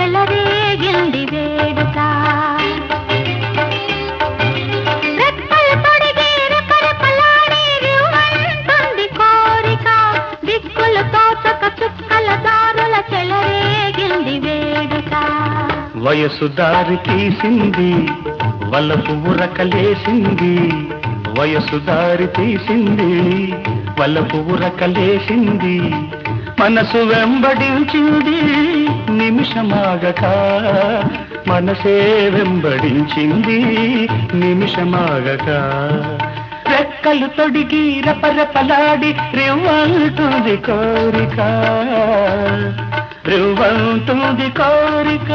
చెలరేగింది వేడుక. రెక్కలు తొడిగి రెపరెపలాడి రివ్వంటుంది కోరిక. దిక్కులు తోచక చుక్కల దారుల చెలరేగింది వేడుక. వయసు దారి తీసింది వలపు ఉరకలేసింది. వయసు దారి తీసింది వలపు ఉరకలేసింది. మనసు వెంబడించింది నిమిషమాగక. మనసే వెంబడించింది నిమిషమాగక. రెక్కలు తొడిగి రెపరెపలాడి రివ్వంటుంది కోరిక. రివ్వంటుంది కోరిక.